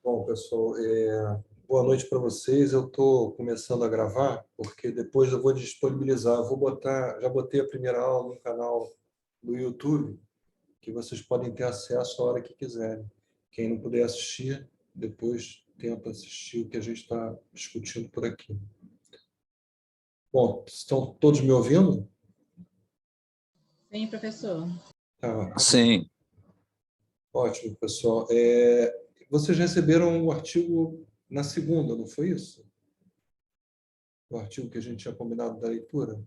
Bom, pessoal, boa noite para vocês. Eu estou começando a gravar, porque depois eu vou disponibilizar. Eu vou botar, já botei a primeira aula no canal do YouTube, que vocês podem ter acesso a hora que quiserem. Quem não puder assistir, depois tenta assistir o que a gente está discutindo por aqui. Bom, estão todos me ouvindo? Sim, professor. Tá. Sim. Ótimo, pessoal. Vocês receberam o artigo na segunda, não foi isso? O artigo que a gente tinha combinado da leitura?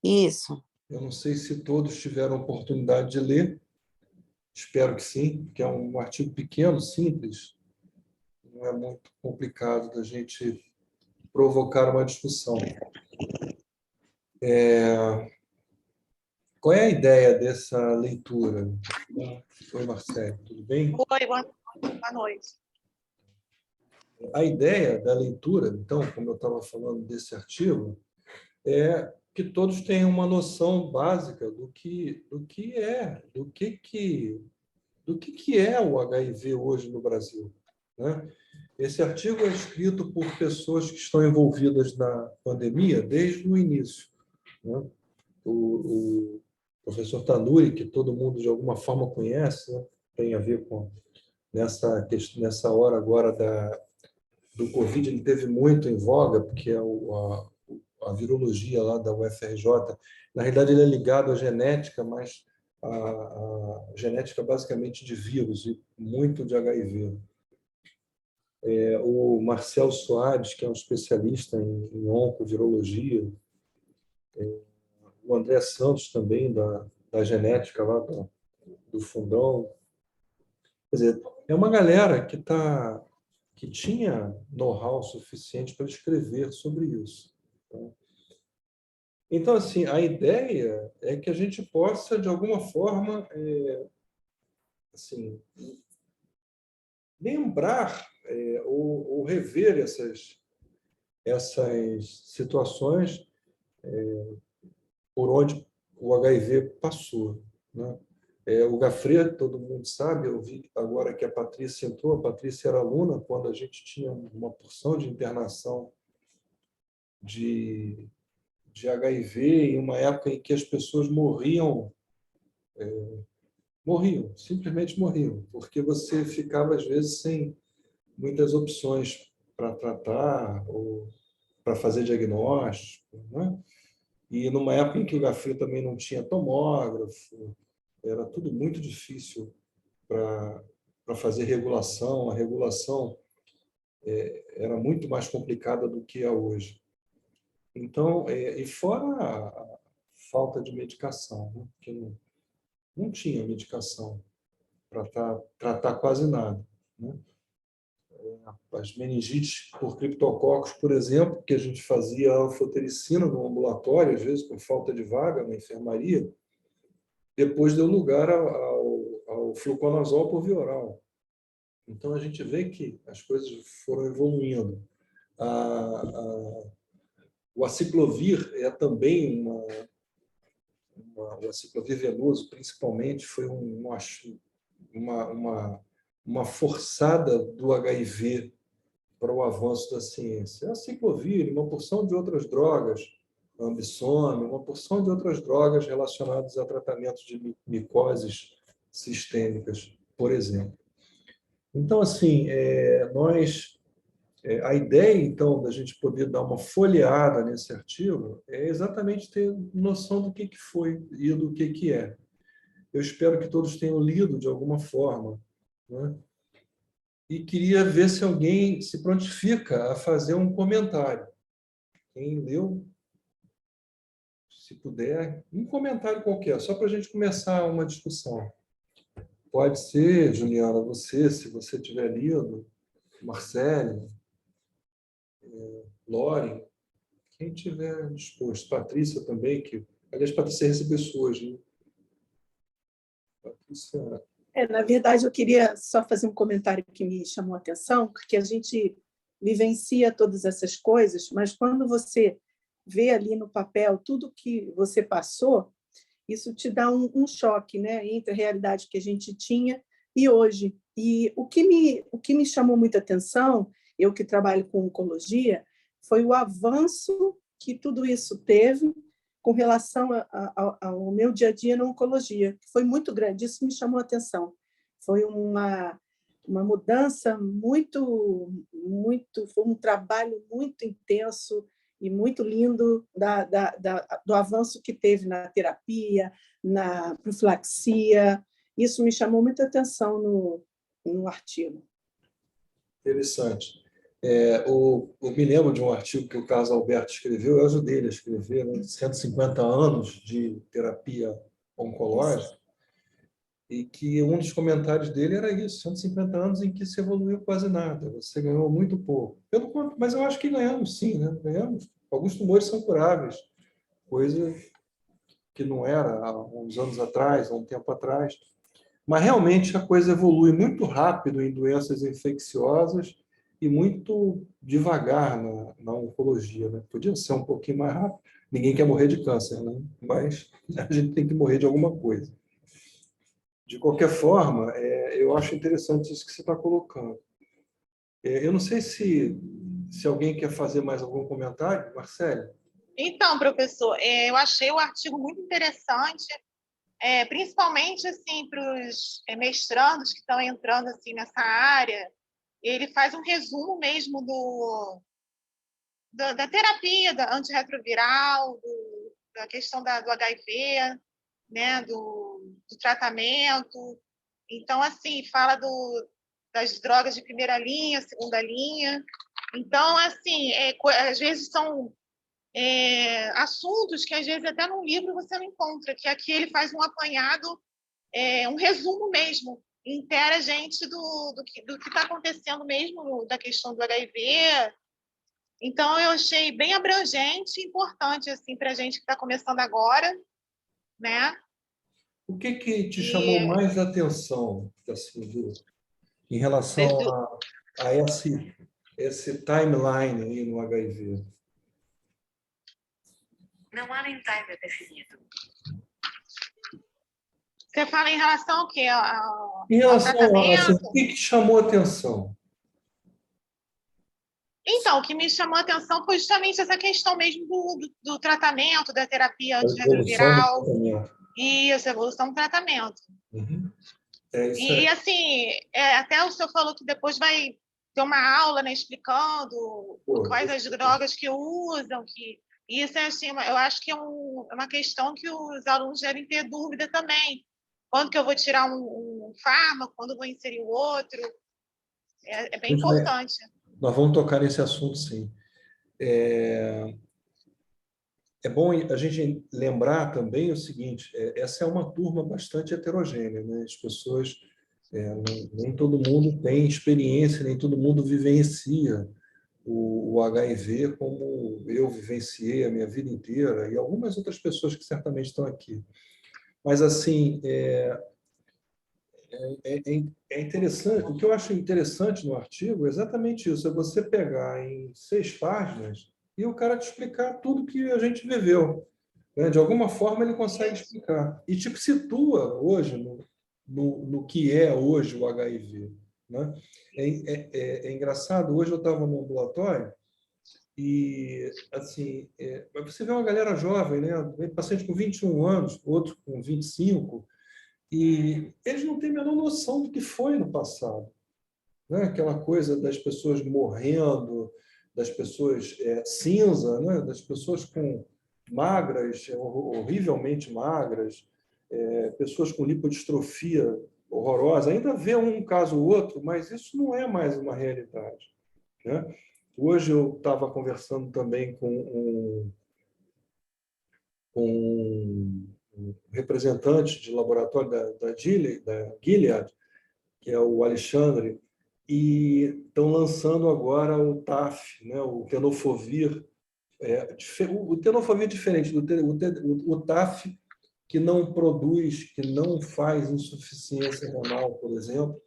Isso. Eu não sei se todos tiveram oportunidade de ler. Espero que sim, porque é um artigo pequeno, simples. Não é muito complicado da gente provocar uma discussão. Qual é a ideia dessa leitura? Oi, Marcelo, tudo bem? Oi, boa noite. A ideia da leitura, então, como eu estava falando desse artigo, é que todos tenham uma noção básica do que é o HIV hoje no Brasil, né? Esse artigo é escrito por pessoas que estão envolvidas na pandemia desde o início, né? O professor Tanuri, que todo mundo de alguma forma conhece, né? Tem a ver com nessa hora agora do Covid, ele teve muito em voga, porque a virologia lá da UFRJ, na realidade ele é ligado à genética, mas a genética basicamente de vírus e muito de HIV. O Marcel Soares, que é um especialista em oncovirologia, o André Santos também, da genética lá do Fundão. Quer dizer, é uma galera que tinha know-how suficiente para escrever sobre isso. Tá? Então, assim, a ideia é que a gente possa, de alguma forma, assim, lembrar ou rever essas situações por onde o HIV passou, né? O Gafret, todo mundo sabe, eu vi agora que a Patrícia entrou, a Patrícia era aluna quando a gente tinha uma porção de internação de HIV, em uma época em que as pessoas morriam, simplesmente morriam, porque você ficava, às vezes, sem muitas opções para tratar ou para fazer diagnóstico, né? E numa época em que o Gafret também não tinha tomógrafo, era tudo muito difícil para fazer regulação. A regulação era muito mais complicada do que é hoje. Então, e fora a falta de medicação, né? Porque não tinha medicação para tratar quase nada, né? As meningites por criptococos, por exemplo, que a gente fazia anfotericina no ambulatório, às vezes por falta de vaga na enfermaria, depois deu lugar ao fluconazol por via oral. Então, a gente vê que as coisas foram evoluindo. O aciclovir é também o aciclovir venoso, principalmente, foi uma forçada do HIV para o avanço da ciência. A ciclovir, uma porção de outras drogas, ambisome, uma porção de outras drogas relacionadas a tratamentos de micoses sistêmicas, por exemplo. Então, assim, a ideia, então, da gente poder dar uma folheada nesse artigo é exatamente ter noção do que foi e do que é. Eu espero que todos tenham lido de alguma forma, né? E queria ver se alguém se prontifica a fazer um comentário. Quem leu, se puder, um comentário qualquer, só para a gente começar uma discussão. Pode ser, Juliana, você, se você tiver lido, Marcelo, Lore, quem tiver disposto. Patrícia também, que... Aliás, Patrícia recebeu pessoas, né? Patrícia... Na verdade, eu queria só fazer um comentário que me chamou a atenção, porque a gente vivencia todas essas coisas, mas quando você vê ali no papel tudo que você passou, isso te dá um choque, né, entre a realidade que a gente tinha e hoje. E o que me chamou muita atenção, eu que trabalho com oncologia, foi o avanço que tudo isso teve com relação ao meu dia a dia na oncologia, que foi muito grande. Isso me chamou a atenção. Foi uma mudança foi um trabalho muito intenso e muito lindo do avanço que teve na terapia, na profilaxia. Isso me chamou muita atenção no artigo. Interessante. Eu me lembro de um artigo que o Carlos Alberto escreveu, eu ajudei ele a escrever, né, 150 anos de terapia oncológica, e que um dos comentários dele era isso, 150 anos em que se evoluiu quase nada, você ganhou muito pouco. Mas eu acho que ganhamos sim, né? Ganhamos. Alguns tumores são curáveis, coisa que não era há uns anos atrás, há um tempo atrás. Mas realmente a coisa evolui muito rápido em doenças infecciosas e muito devagar na oncologia, né? Podia ser um pouquinho mais rápido. Ninguém quer morrer de câncer, né? Mas a gente tem que morrer de alguma coisa. De qualquer forma, eu acho interessante isso que você está colocando. Eu não sei se alguém quer fazer mais algum comentário, Marcele. Então, professor, eu achei o artigo muito interessante, principalmente assim para os mestrandos que estão entrando assim nessa área. Ele faz um resumo mesmo da terapia da antirretroviral, da questão do HIV, né, do tratamento. Então, assim, fala das drogas de primeira linha, segunda linha. Então, assim, às vezes são assuntos que, às vezes, até num livro você não encontra, que aqui ele faz um apanhado, um resumo mesmo, inteira a gente do que está acontecendo mesmo, da questão do HIV. Então, eu achei bem abrangente e importante assim, para a gente que está começando agora, né? O que te chamou mais atenção, assim, em relação a esse timeline aí no HIV? Não há nem timer definido. Você fala em relação ao quê? Em relação ao tratamento? o que te chamou a atenção? Então, o que me chamou a atenção foi justamente essa questão mesmo do tratamento, da terapia antirretroviral. Isso, evolução do tratamento. Uhum. E, assim, até o senhor falou que depois vai ter uma aula, né, explicando quais as drogas que usam. Isso, assim, eu acho que é uma questão que os alunos devem ter dúvida também. Quando que eu vou tirar um fármaco, quando eu vou inserir o outro. É bem importante. Nós vamos tocar nesse assunto, sim. É bom a gente lembrar também o seguinte, essa é uma turma bastante heterogênea, né? As pessoas, nem todo mundo tem experiência, nem todo mundo vivencia o HIV como eu vivenciei a minha vida inteira e algumas outras pessoas que certamente estão aqui. Mas, assim, é interessante, o que eu acho interessante no artigo é exatamente isso, é você pegar em 6 páginas e o cara te explicar tudo que a gente viveu, né? De alguma forma ele consegue explicar. E te situa hoje no que é hoje o HIV, né? É engraçado, hoje eu estava no ambulatório e, assim, você vê uma galera jovem, né? Paciente com 21 anos, outro com 25, e eles não têm a menor noção do que foi no passado, né? Aquela coisa das pessoas morrendo, das pessoas cinza, né? Das pessoas com magras, horrivelmente magras, pessoas com lipodistrofia horrorosa. Ainda vê um caso ou outro, mas isso não é mais uma realidade, né? Hoje eu estava conversando também com um representante de laboratório da Gilead, que é o Alexandre, e estão lançando agora o TAF, né, o tenofovir. O tenofovir é diferente o TAF, que não produz, que não faz insuficiência renal, por exemplo,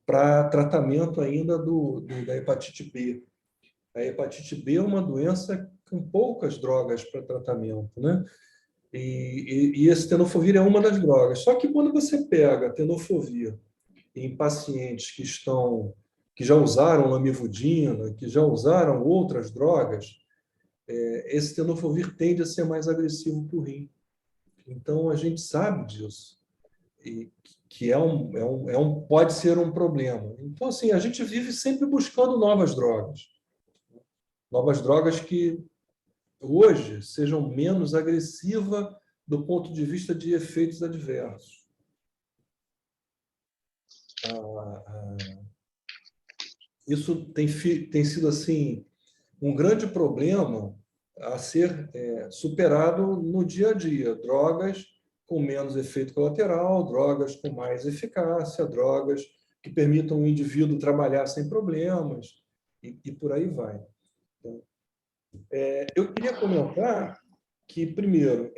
para tratamento ainda da hepatite B. A hepatite B é uma doença com poucas drogas para tratamento, né? E esse tenofovir é uma das drogas. Só que quando você pega tenofovir em pacientes que já usaram lamivudina, que já usaram outras drogas, esse tenofovir tende a ser mais agressivo para o rim. Então, a gente sabe disso, e que pode ser um problema. Então, assim, a gente vive sempre buscando novas drogas que hoje sejam menos agressivas do ponto de vista de efeitos adversos. Isso tem sido assim um grande problema a ser superado no dia a dia. Drogas com menos efeito colateral, drogas com mais eficácia, drogas que permitam o indivíduo trabalhar sem problemas e por aí vai. Eu queria comentar que, primeiro,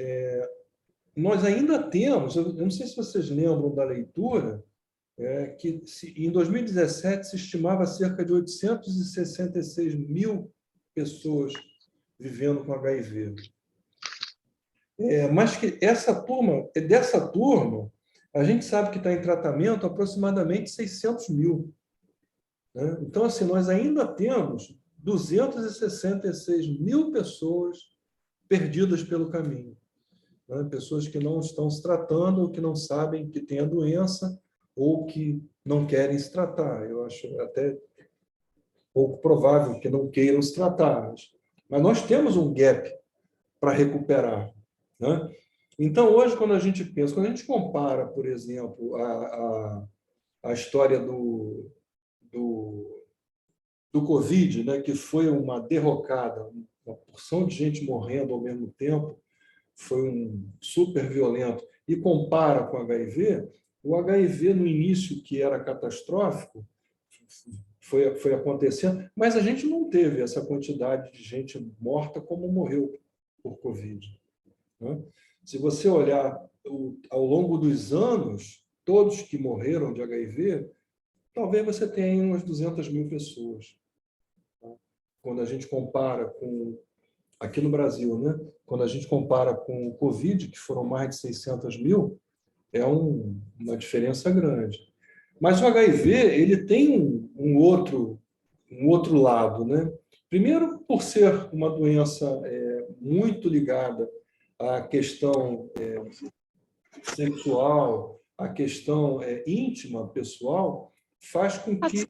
nós ainda temos, eu não sei se vocês lembram da leitura, que em 2017 se estimava cerca de 866 mil pessoas vivendo com HIV. Mas que dessa turma, a gente sabe que está em tratamento aproximadamente 600 mil. Né? Então, assim, nós ainda temos 266 mil pessoas perdidas pelo caminho. Né? Pessoas que não estão se tratando, ou que não sabem que têm a doença, ou que não querem se tratar. Eu acho até pouco provável que não queiram se tratar. Mas nós temos um gap para recuperar. Né? Então, hoje, quando a gente compara, por exemplo, a história do Covid, né, que foi uma derrocada, uma porção de gente morrendo ao mesmo tempo, foi um super violento, e compara com o HIV, no início, que era catastrófico, foi acontecendo, mas a gente não teve essa quantidade de gente morta como morreu por Covid. Né? Se você olhar ao longo dos anos, todos que morreram de HIV, talvez você tenha umas 200 mil pessoas. Tá? Quando a gente compara com, aqui no Brasil, né? Quando a gente compara com o Covid, que foram mais de 600 mil, é uma diferença grande. Mas o HIV ele tem um outro lado. Né? Primeiro, por ser uma doença muito ligada à questão sexual, à questão íntima, pessoal, faz com que...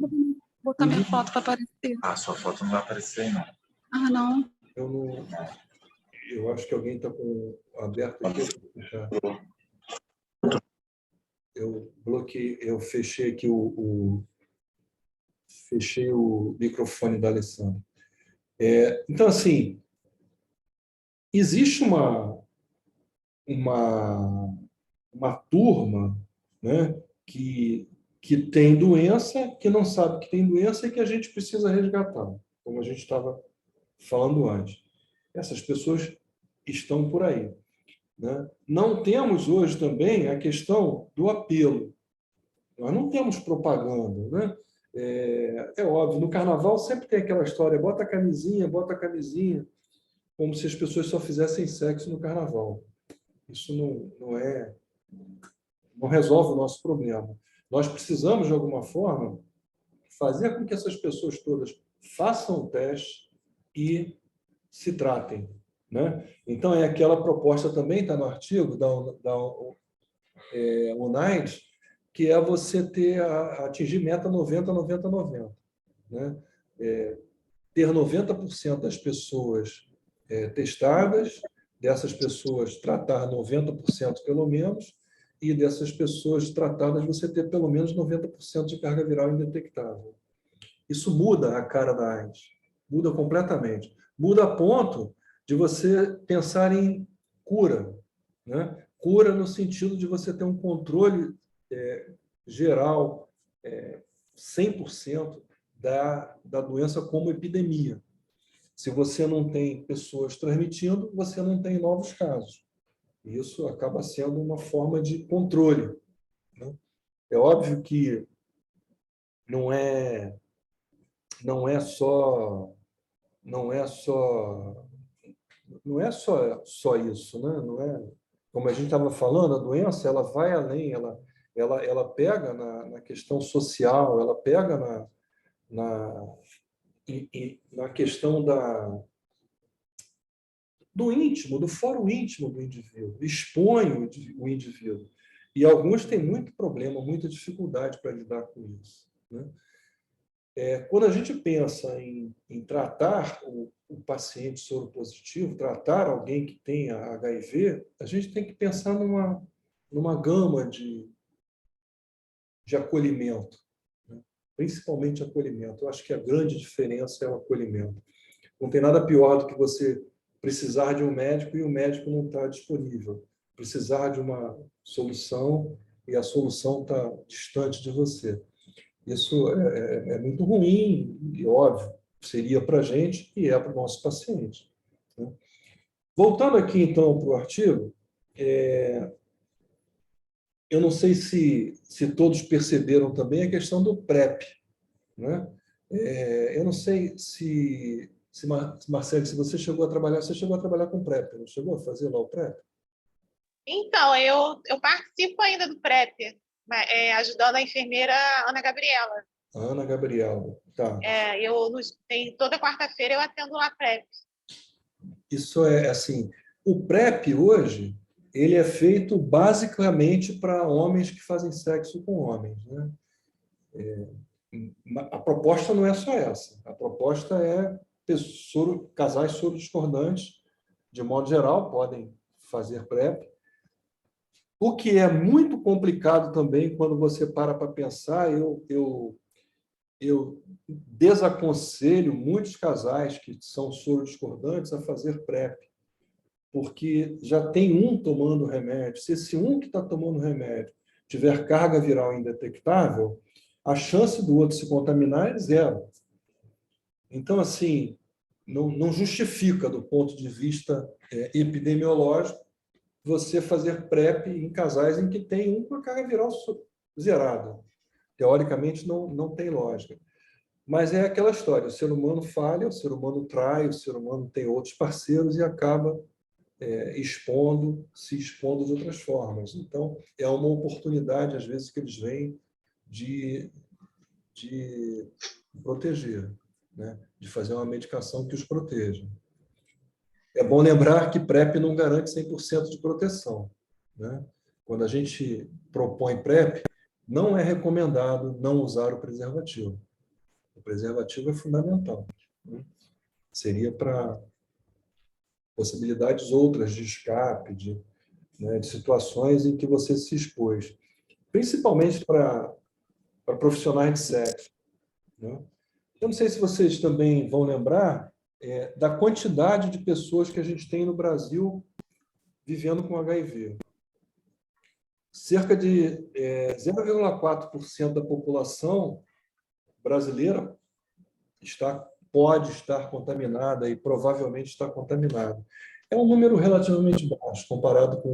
Botar minha foto para aparecer. Sua foto não vai aparecer, não. Não. Eu acho que alguém está aberto aqui. Eu bloqueei, eu fechei aqui fechei o microfone da Alessandra. Então, assim, existe uma turma, né, que tem doença, que não sabe que tem doença e que a gente precisa resgatar, como a gente estava falando antes. Essas pessoas estão por aí. Né? Não temos hoje também a questão do apelo. Nós não temos propaganda. Né? É óbvio, no carnaval sempre tem aquela história, bota a camisinha, como se as pessoas só fizessem sexo no carnaval. Isso não resolve o nosso problema. Nós precisamos, de alguma forma, fazer com que essas pessoas todas façam o teste e se tratem. Né? Então, aquela proposta também, está no artigo da UNAIDS, que é você atingir meta 90-90-90. Né? Ter 90% das pessoas testadas, dessas pessoas tratar 90% pelo menos, e dessas pessoas tratadas você ter pelo menos 90% de carga viral indetectável. Isso muda a cara da AIDS, muda completamente. Muda a ponto de você pensar em cura. Né? Cura no sentido de você ter um controle geral, 100% da doença como epidemia. Se você não tem pessoas transmitindo, você não tem novos casos. Isso acaba sendo uma forma de controle. Né? É óbvio que não é só isso, né? Não é, como a gente estava falando, a doença ela vai além, ela pega na questão social, ela pega na questão do íntimo, do fórum íntimo do indivíduo, expõe o indivíduo. E alguns têm muito problema, muita dificuldade para lidar com isso, né? Quando a gente pensa em tratar o paciente soropositivo, tratar alguém que tenha HIV, a gente tem que pensar numa gama de acolhimento, né? Principalmente acolhimento. Eu acho que a grande diferença é o acolhimento. Não tem nada pior do que você precisar de um médico e o médico não está disponível. Precisar de uma solução e a solução está distante de você. Isso é muito ruim e, óbvio, seria para a gente e é para o nosso paciente, né? Voltando aqui, então, para o artigo, eu não sei se todos perceberam também a questão do PrEP, né? Eu não sei Marcelo, se você chegou a trabalhar com PrEP, não chegou a fazer lá o PrEP? Então, eu participo ainda do PrEP, ajudando a enfermeira Ana Gabriela. Ana Gabriela, tá. Toda quarta-feira eu atendo lá PrEP. Isso é assim, o PrEP hoje, ele é feito basicamente para homens que fazem sexo com homens, né? A proposta não é só essa. A proposta é casais sorodiscordantes, de modo geral, podem fazer PrEP. O que é muito complicado também, quando você para pensar, eu desaconselho muitos casais que são sorodiscordantes a fazer PrEP, porque já tem um tomando remédio. Se esse um que está tomando remédio tiver carga viral indetectável, a chance do outro se contaminar é zero. Então, assim, não justifica, do ponto de vista epidemiológico, você fazer PrEP em casais em que tem um com a carga viral zerada. Teoricamente, não tem lógica. Mas é aquela história, o ser humano falha, o ser humano trai, o ser humano tem outros parceiros e acaba se expondo de outras formas. Então, é uma oportunidade, às vezes, que eles veem de proteger, né? De fazer uma medicação que os proteja. É bom lembrar que PrEP não garante 100% de proteção, né? Quando a gente propõe PrEP, não é recomendado não usar o preservativo. O preservativo é fundamental, né? Seria para possibilidades outras de escape, de situações em que você se expôs, principalmente para profissionais de sexo, né? Eu não sei se vocês também vão lembrar da quantidade de pessoas que a gente tem no Brasil vivendo com HIV. Cerca de 0,4% da população brasileira pode estar contaminada e provavelmente está contaminada. É um número relativamente baixo comparado com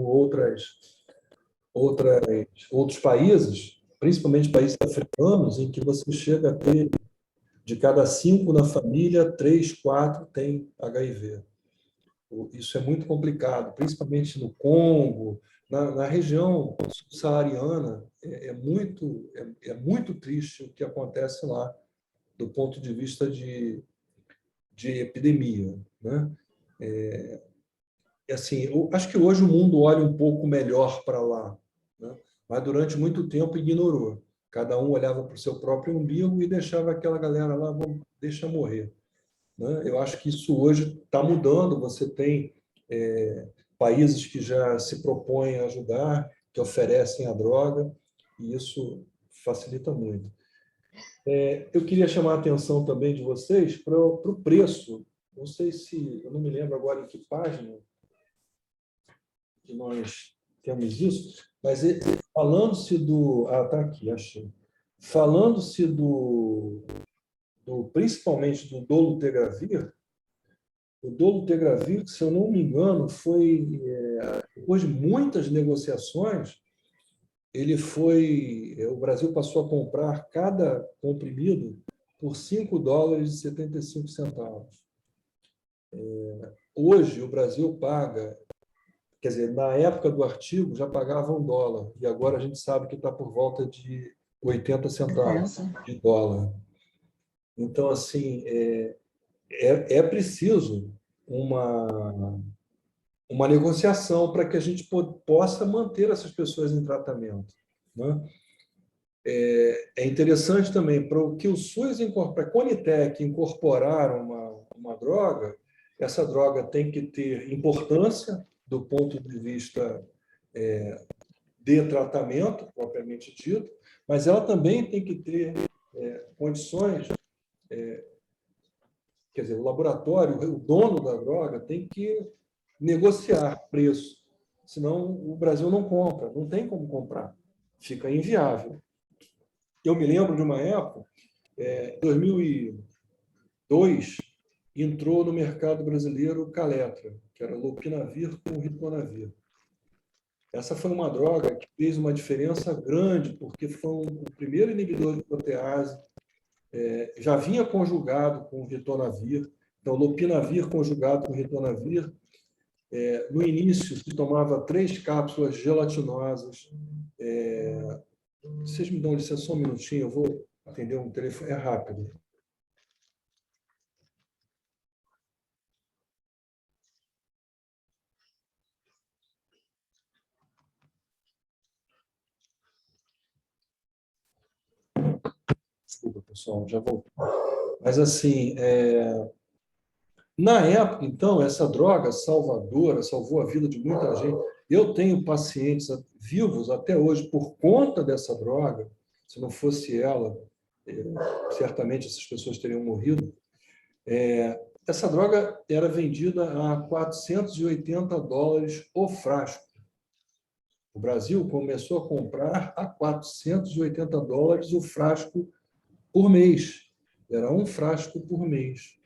outros países, principalmente países africanos, em que você chega a ter, de cada 5 na família, 3, 4 têm HIV. Isso é muito complicado, principalmente no Congo, na região subsaariana. É muito triste o que acontece lá, do ponto de vista de epidemia, né? Assim, eu acho que hoje o mundo olha um pouco melhor para lá, né? Mas durante muito tempo ignorou. Cada um olhava para o seu próprio umbigo e deixava aquela galera lá, deixa morrer, né? Eu acho que isso hoje está mudando. Você tem países que já se propõem a ajudar, que oferecem a droga, e isso facilita muito. Eu queria chamar a atenção também de vocês para o preço. Não sei se, eu não me lembro agora em que página que nós temos isso, mas falando-se do... está aqui, achei. Falando-se principalmente do dolutegravir, o dolutegravir, se eu não me engano, foi, depois de muitas negociações, o Brasil passou a comprar cada comprimido por $5,75. Hoje, o Brasil paga quer dizer, na época do artigo já pagava $1, e agora a gente sabe que está por volta de 80 centavos de dólar. Então, assim, é preciso uma negociação para que a gente possa manter essas pessoas em tratamento, né? É interessante também, para o que o SUS, para a Conitec incorporar uma droga, essa droga tem que ter importância do ponto de vista de tratamento, propriamente dito, mas ela também tem que ter condições, quer dizer, o laboratório, o dono da droga tem que negociar preço, senão o Brasil não compra, não tem como comprar, fica inviável. Eu me lembro de uma época, em 2002, entrou no mercado brasileiro o Caletra, que era lopinavir com ritonavir. Essa foi uma droga que fez uma diferença grande, porque foi o primeiro inibidor de protease, já vinha conjugado com ritonavir, então lopinavir conjugado com ritonavir. No início, se tomava 3 cápsulas gelatinosas. Vocês me dão licença só um minutinho, eu vou atender um telefone, é rápido. Desculpa, pessoal, já voltou. Mas, assim, na época, então, essa droga salvadora salvou a vida de muita gente. Eu tenho pacientes vivos até hoje por conta dessa droga. Se não fosse ela, certamente essas pessoas teriam morrido. Essa droga era vendida a $480 o frasco. O Brasil começou a comprar a $480 o frasco por mês. Era um frasco por mês,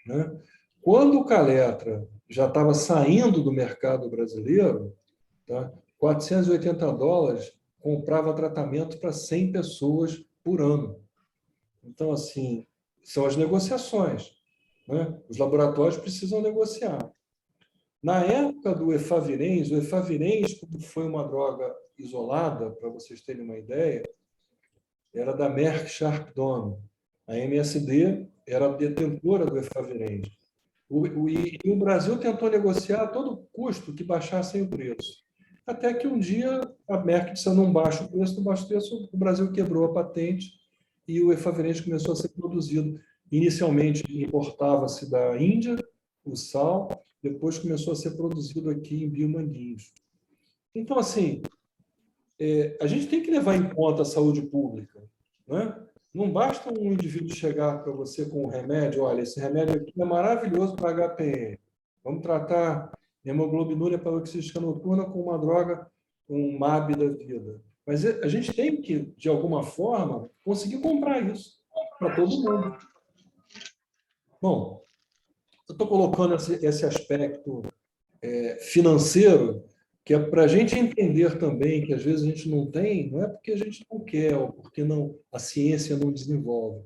né? Quando o Caletra já estava saindo do mercado brasileiro, tá? $480 comprava tratamento para 100 pessoas por ano. Então, assim, são as negociações, né? Os laboratórios precisam negociar. Na época do efavirenz, o efavirenz, como foi uma droga isolada, para vocês terem uma ideia, era da Merck Sharp Dohme. A MSD era a detentora do efavirenz. E o Brasil tentou negociar a todo custo que baixassem o preço. Até que um dia a Merck disse: não baixa o preço, não baixa o preço, o Brasil quebrou a patente e o efavirenz começou a ser produzido. Inicialmente importava-se da Índia o sal, depois começou a ser produzido aqui em Biomanguinhos. Então, assim, a gente tem que levar em conta a saúde pública, né? Não basta um indivíduo chegar para você com um remédio: olha, esse remédio aqui é maravilhoso para HPN. Vamos tratar hemoglobinúria paroxística noturna com uma droga, um MAB da vida. Mas a gente tem que, de alguma forma, conseguir comprar isso para todo mundo. Bom, eu estou colocando esse aspecto financeiro, que é para a gente entender também que às vezes a gente não tem, não é porque a gente não quer, ou porque a ciência não desenvolve,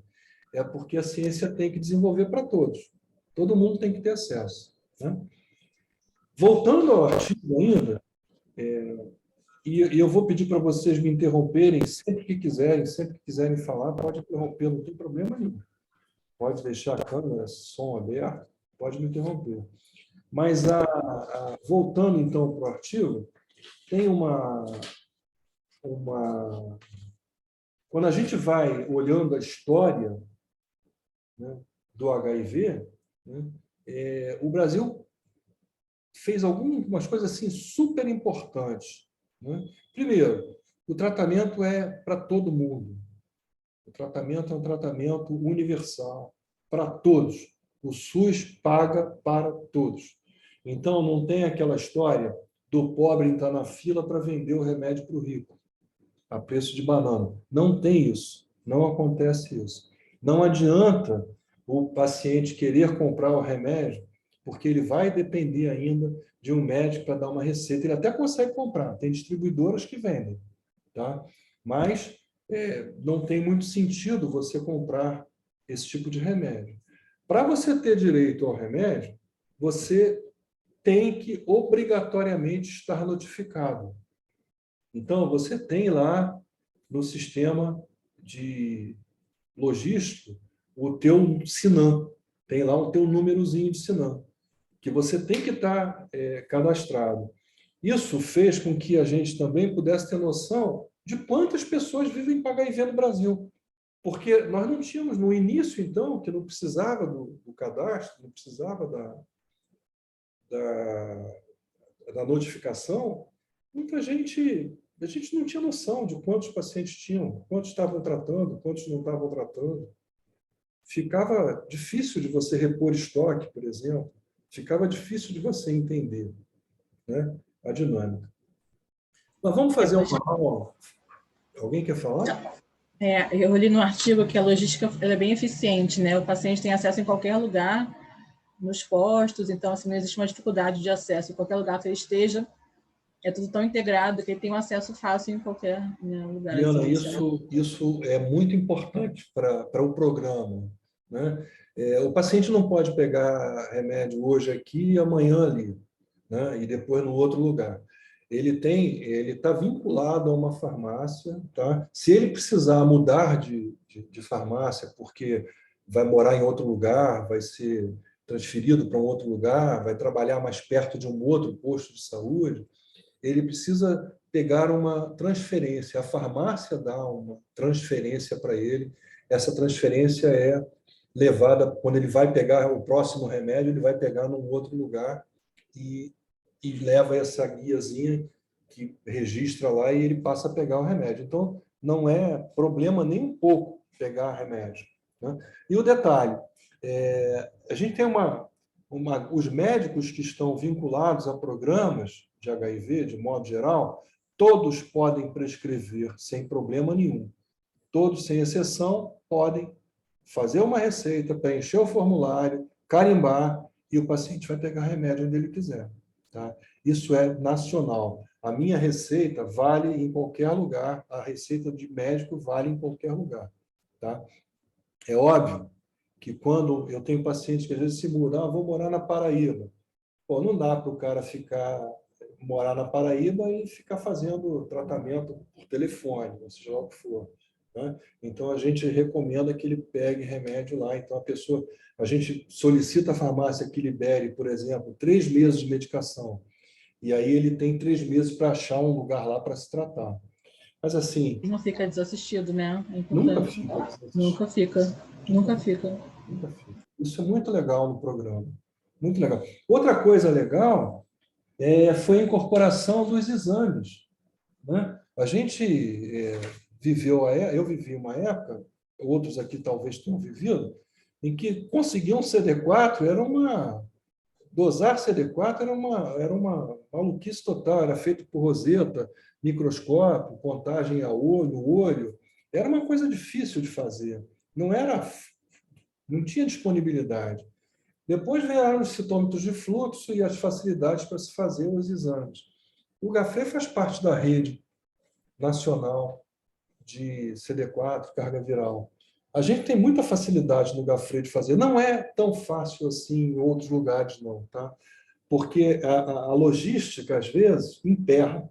é porque a ciência tem que desenvolver para todos. Todo mundo tem que ter acesso, né? Voltando ao artigo ainda, e eu vou pedir para vocês me interromperem sempre que quiserem falar, pode interromper, não tem problema nenhum. Pode deixar a câmera, som aberto, pode me interromper. Mas, voltando, então, para o artigo, tem Quando a gente vai olhando a história, né, do HIV, né, o Brasil fez algumas coisas assim, super importantes, né? Primeiro, o tratamento é para todo mundo. O tratamento é um tratamento universal, para todos. O SUS paga para todos. Então, não tem aquela história do pobre entrar na fila para vender o remédio para o rico, a preço de banana. Não tem isso. Não acontece isso. Não adianta o paciente querer comprar o remédio, porque ele vai depender ainda de um médico para dar uma receita. Ele até consegue comprar. Tem distribuidoras que vendem, tá? Mas não tem muito sentido você comprar esse tipo de remédio. Para você ter direito ao remédio, você tem que obrigatoriamente estar notificado. Então, você tem lá no sistema de logístico o teu SINAM, tem lá o teu númerozinho de SINAM, que você tem que estar cadastrado. Isso fez com que a gente também pudesse ter noção de quantas pessoas vivem com HIV no Brasil. Porque nós não tínhamos, no início, então, que não precisava do cadastro, não precisava da notificação, muita gente, a gente não tinha noção de quantos pacientes tinham, quantos estavam tratando, quantos não estavam tratando. Ficava difícil de você repor estoque, por exemplo. Ficava difícil de você entender, né, a dinâmica. Mas vamos fazer uma aula. Alguém quer falar? Eu li no artigo que a logística ela é bem eficiente, né? O paciente tem acesso em qualquer lugar, nos postos, então assim, não existe uma dificuldade de acesso em qualquer lugar que ele esteja. É tudo tão integrado que ele tem um acesso fácil em qualquer, né, lugar. Liana, Assim, isso é muito importante para o programa, né? O paciente não pode pegar remédio hoje aqui e amanhã ali, né? E depois no outro lugar. Ele está vinculado a uma farmácia, tá? Se ele precisar mudar de farmácia porque vai morar em outro lugar, vai ser transferido para um outro lugar, vai trabalhar mais perto de um outro posto de saúde, ele precisa pegar uma transferência. A farmácia dá uma transferência para ele. Essa transferência é levada, quando ele vai pegar o próximo remédio, ele vai pegar num outro lugar e leva essa guiazinha que registra lá e ele passa a pegar o remédio. Então, não é problema nem um pouco pegar remédio, né? E o detalhe, a gente tem os médicos que estão vinculados a programas de HIV, de modo geral, todos podem prescrever sem problema nenhum. Todos, sem exceção, podem fazer uma receita, preencher o formulário, carimbar, e o paciente vai pegar remédio onde ele quiser. Tá? Isso é nacional. A minha receita vale em qualquer lugar, a receita de médico vale em qualquer lugar. Tá? É óbvio que quando eu tenho pacientes que às vezes se mudam, vou morar na Paraíba. Pô, não dá para o cara morar na Paraíba e ficar fazendo tratamento por telefone, seja lá o que for, né? Então, a gente recomenda que ele pegue remédio lá. Então, a gente solicita à farmácia que libere, por exemplo, 3 meses de medicação. E aí ele tem 3 meses para achar um lugar lá para se tratar. Mas, assim... não fica desassistido, né? É Nunca importante. fica desassistido. Nunca fica. Nunca fica. Nunca fica. Isso é muito legal no programa. Muito legal. Outra coisa legal foi a incorporação dos exames, né? A gente eu vivi uma época, outros aqui talvez tenham vivido, em que conseguir um CD4 dosar CD4 era uma maluquice total, era feito por roseta, microscópio, contagem a olho. Era uma coisa difícil de fazer. Não tinha disponibilidade. Depois vieram os citômetros de fluxo e as facilidades para se fazer os exames. O Gafre faz parte da rede nacional de CD4, carga viral. A gente tem muita facilidade no Gafre de fazer. Não é tão fácil assim em outros lugares, não, tá? Porque a logística, às vezes, emperra.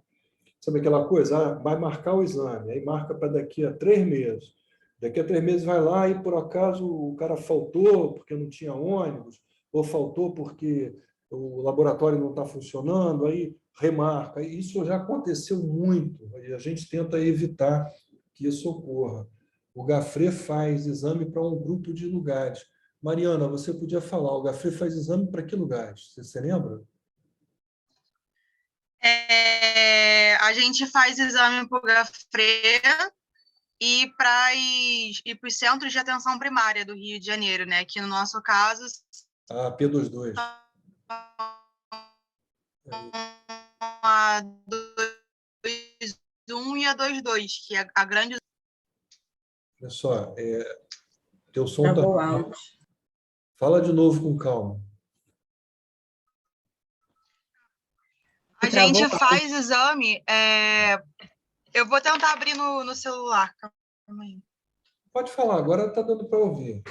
Sabe aquela coisa? Vai marcar o exame, aí marca para daqui a 3 meses. Daqui a 3 meses vai lá e, por acaso, o cara faltou porque não tinha ônibus, ou faltou porque o laboratório não está funcionando, aí remarca. Isso já aconteceu muito, e a gente tenta evitar que isso ocorra. O Gafre faz exame para um grupo de lugares. Mariana, você podia falar, o Gafre faz exame para que lugares? Você se lembra? A gente faz exame para o Gafre e para os centros de atenção primária do Rio de Janeiro, né? Que no nosso caso... P22. A 2.1 e a 2.2, que é a grande... Olha só, teu som está... alto. Fala de novo com calma. A gente faz exame... Eu vou tentar abrir no celular. Pode falar, agora está dando para ouvir.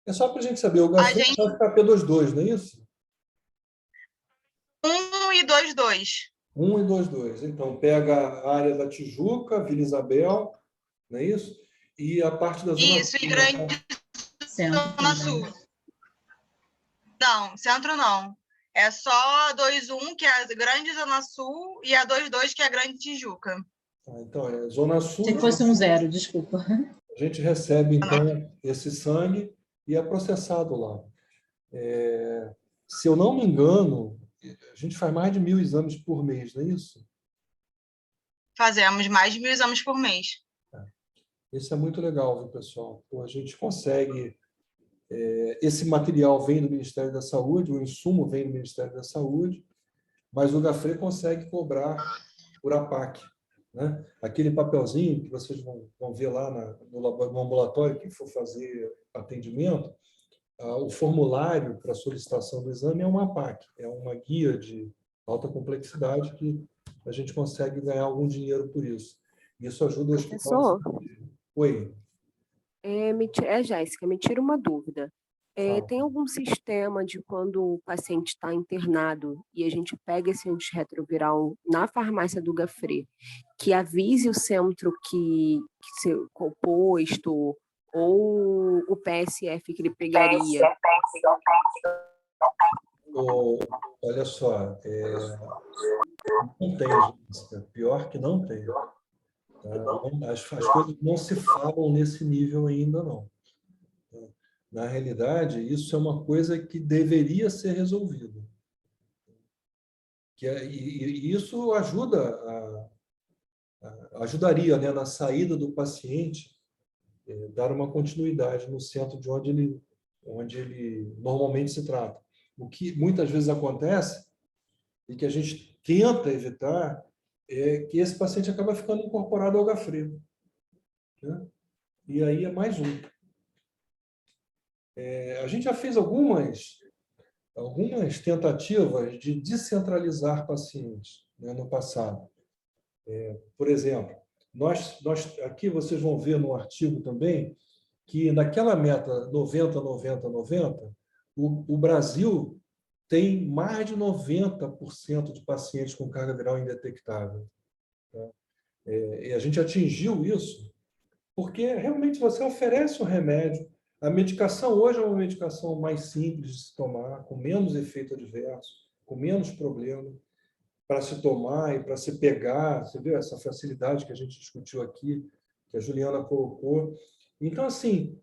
É só para a gente saber, o Gafre vai ficar P22, não é isso? e 2,2. 1 e 2,2. Então, pega a área da Tijuca, Vila Isabel, não é isso? E a parte da Zona Isso, Sul. e Grande Centro Zona também. Sul. Não, centro não. É só a 2,1, que é a Grande Zona Sul, e a 2,2, que é a Grande Tijuca. Então, é Zona Sul. Achei que fosse um 0, desculpa. A gente recebe, então, esse sangue e é processado lá. Se eu não me engano, a gente faz mais de 1.000 exames por mês, não é isso? Fazemos mais de 1.000 exames por mês. Isso é muito legal, viu, pessoal? Então, a gente consegue... esse material vem do Ministério da Saúde, o insumo vem do Ministério da Saúde, mas o Gafre consegue cobrar por APAC, né? Aquele papelzinho que vocês vão ver lá no ambulatório, que for fazer atendimento, o formulário para solicitação do exame é uma APAC, é uma guia de alta complexidade que a gente consegue ganhar algum dinheiro por isso. Isso ajuda o hospital. Professor, Oi. Jéssica, me tira uma dúvida. Fala. Tem algum sistema de quando o paciente está internado e a gente pega esse antirretroviral na farmácia do Gafre, que avise o centro que se o posto ou o PSF que ele pegaria? Olha só, não tem, Jéssica. Pior que não tem. Tá? As coisas não se falam nesse nível ainda, não. Na realidade, isso é uma coisa que deveria ser resolvida. E isso ajudaria, né, na saída do paciente, dar uma continuidade no centro de onde ele normalmente se trata. O que muitas vezes acontece e que a gente tenta evitar é que esse paciente acaba ficando incorporado ao Gafre, né? E aí é mais um. A gente já fez algumas tentativas de descentralizar pacientes, né, no passado. Por exemplo, nós aqui vocês vão ver no artigo também que naquela meta 90, 90, 90, o Brasil tem mais de 90% de pacientes com carga viral indetectável. Tá? E a gente atingiu isso porque realmente você oferece um remédio. A medicação hoje é uma medicação mais simples de se tomar, com menos efeito adverso, com menos problema para se tomar e para se pegar. Você viu essa facilidade que a gente discutiu aqui, que a Juliana colocou. Então, assim,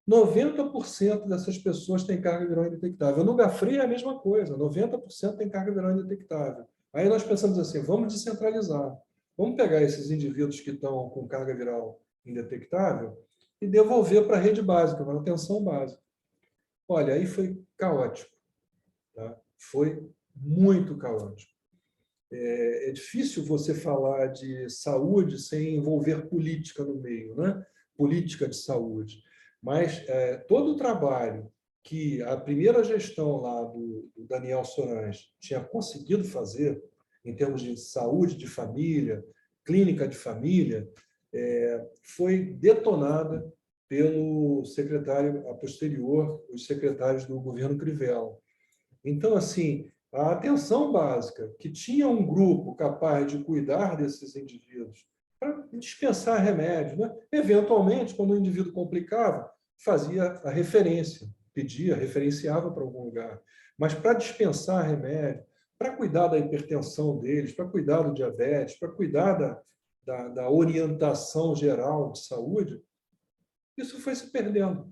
90% dessas pessoas têm carga viral indetectável. No Gafre é a mesma coisa, 90% tem carga viral indetectável. Aí nós pensamos assim, vamos descentralizar. Vamos pegar esses indivíduos que estão com carga viral indetectável e devolver para a rede básica, para a atenção básica. Olha, aí foi caótico. Tá? Foi muito caótico. É difícil você falar de saúde sem envolver política no meio, né? Política de saúde. Mas todo o trabalho que a primeira gestão lá do Daniel Sorange tinha conseguido fazer, em termos de saúde de família, clínica de família, foi detonada pelo secretário, a posterior, os secretários do governo Crivella. Então, assim, a atenção básica, que tinha um grupo capaz de cuidar desses indivíduos, para dispensar remédio, né? Eventualmente, quando o indivíduo complicava, fazia a referência, pedia, referenciava para algum lugar. Mas para dispensar remédio, para cuidar da hipertensão deles, para cuidar do diabetes, para cuidar da orientação geral de saúde, isso foi se perdendo.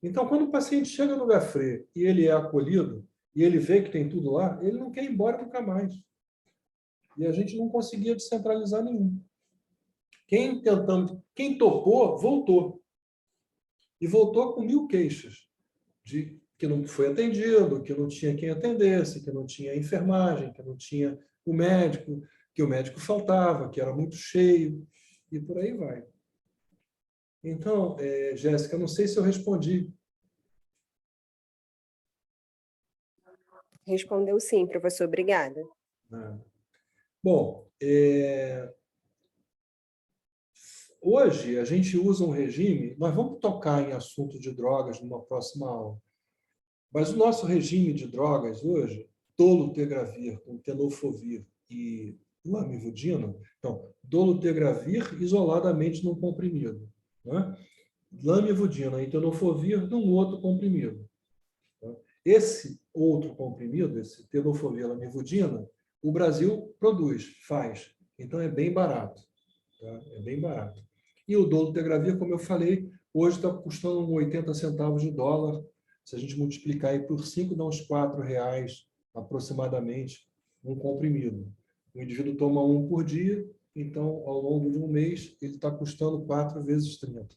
Então, quando o paciente chega no Gafre e ele é acolhido, e ele vê que tem tudo lá, ele não quer ir embora nunca mais. E a gente não conseguia descentralizar nenhum. Quem topou, voltou. E voltou com 1.000 queixas de que não foi atendido, que não tinha quem atendesse, que não tinha enfermagem, que não tinha o médico, que o médico faltava, que era muito cheio, e por aí vai. Então, Jéssica, não sei se eu respondi. Respondeu sim, professor. Obrigada. Bom, hoje a gente usa um regime, nós vamos tocar em assunto de drogas numa próxima aula, mas o nosso regime de drogas hoje, dolutegravir com tenofovir e lamivudina, então, dolutegravir isoladamente num comprimido, né? Lamivudina e tenofovir num outro comprimido. Tá? Esse outro comprimido, esse tenofovir lamivudina, o Brasil produz, faz. Então, é bem barato. Tá? É bem barato. E o dolutegravir, como eu falei, hoje está custando 80 centavos de dólar. Se a gente multiplicar aí por 5, dá uns R$4 aproximadamente um comprimido. O indivíduo toma um por dia, então, ao longo de um mês, ele está custando 4 vezes 30.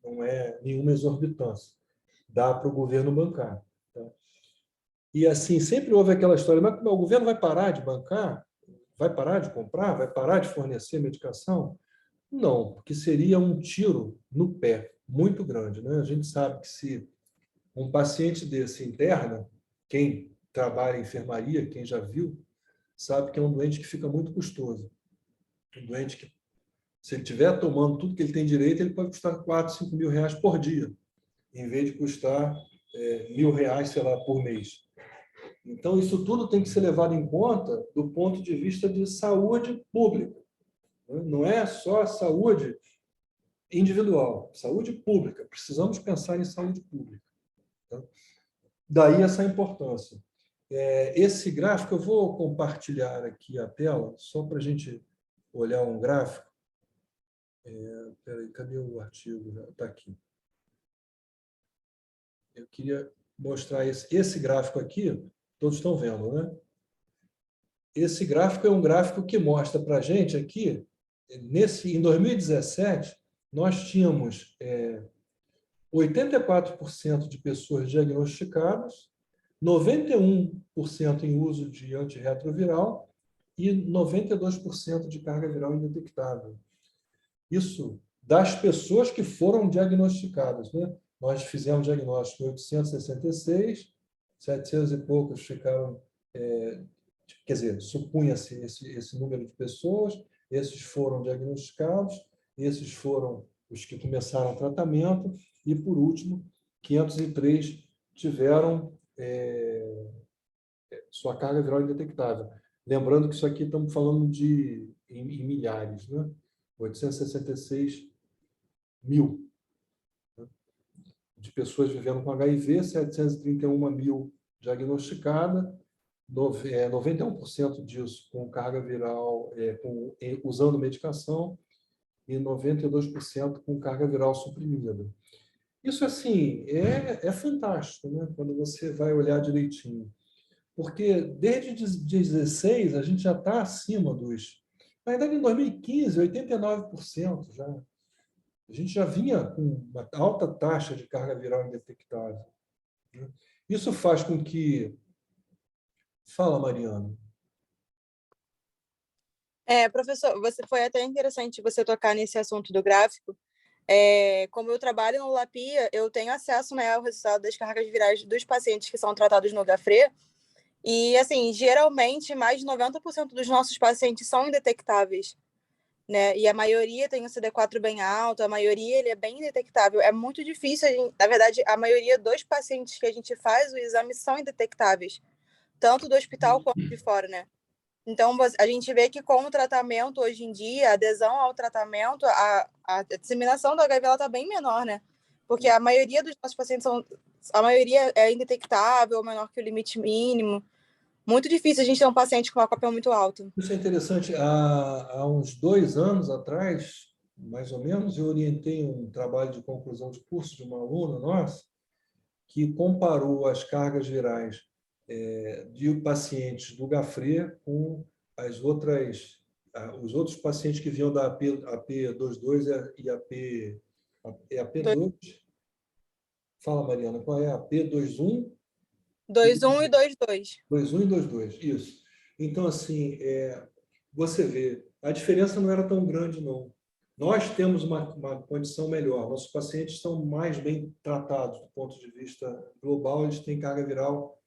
Não é nenhuma exorbitância. Dá para o governo bancar. Tá? E, assim, sempre houve aquela história, mas o governo vai parar de bancar? Vai parar de comprar? Vai parar de fornecer medicação? Não, porque seria um tiro no pé muito grande, né? A gente sabe que se um paciente desse interna, quem trabalha em enfermaria, quem já viu, sabe que é um doente que fica muito custoso. Um doente que, se ele estiver tomando tudo que ele tem direito, ele pode custar 4, 5 mil reais por dia, em vez de custar R$1.000, sei lá, por mês. Então, isso tudo tem que ser levado em conta do ponto de vista de saúde pública. Não é só saúde individual, saúde pública. Precisamos pensar em saúde pública. Tá? Daí essa importância. Esse gráfico, eu vou compartilhar aqui a tela, só para a gente olhar um gráfico. Peraí, cadê o artigo? Está aqui. Eu queria mostrar esse gráfico aqui, todos estão vendo, né? Esse gráfico é um gráfico que mostra para a gente aqui, em 2017, nós tínhamos 84% de pessoas diagnosticadas, 91% em uso de antirretroviral e 92% de carga viral indetectável. Isso das pessoas que foram diagnosticadas, né? Nós fizemos diagnóstico em 866, 700 e poucos ficaram, quer dizer, supunha-se esse número de pessoas, esses foram diagnosticados, esses foram os que começaram o tratamento, e, por último, 503 tiveram sua carga viral indetectável. Lembrando que isso aqui estamos falando em milhares, né? 866 mil de pessoas vivendo com HIV, 731 mil diagnosticadas, 91% disso com carga viral, usando medicação, e 92% com carga viral suprimida. Isso, assim, é fantástico, né? Quando você vai olhar direitinho. Porque desde 2016 a gente já está acima dos... Na verdade, em 2015, 89% já. A gente já vinha com uma alta taxa de carga viral indetectável. Isso faz com que... Fala, Mariana. Professor, foi até interessante você tocar nesse assunto do gráfico. Como eu trabalho no LAPIA, eu tenho acesso, né, ao resultado das cargas virais dos pacientes que são tratados no GAFRE. E, assim, geralmente, mais de 90% dos nossos pacientes são indetectáveis, né? E a maioria tem o CD4 bem alto, a maioria ele é bem indetectável. É muito difícil, na verdade, a maioria dos pacientes que a gente faz o exame são indetectáveis, tanto do hospital quanto de fora, né? Então, a gente vê que com o tratamento, hoje em dia, a adesão ao tratamento, a disseminação do HIV está bem menor, né? Porque a maioria dos nossos pacientes a maioria é indetectável, menor que o limite mínimo. Muito difícil a gente ter um paciente com uma cópia muito alta. Isso é interessante. Há uns 2 anos atrás, mais ou menos, eu orientei um trabalho de conclusão de curso de uma aluna nossa que comparou as cargas virais de pacientes do GAFRE com os outros pacientes que vinham da AP22 e AP2. Fala, Mariana, qual é? AP21? 2.1 e 2.2. 2.1 e 2.2, isso. Então, assim, você vê, a diferença não era tão grande, não. Nós temos uma condição melhor, nossos pacientes são mais bem tratados do ponto de vista global, eles têm carga viral,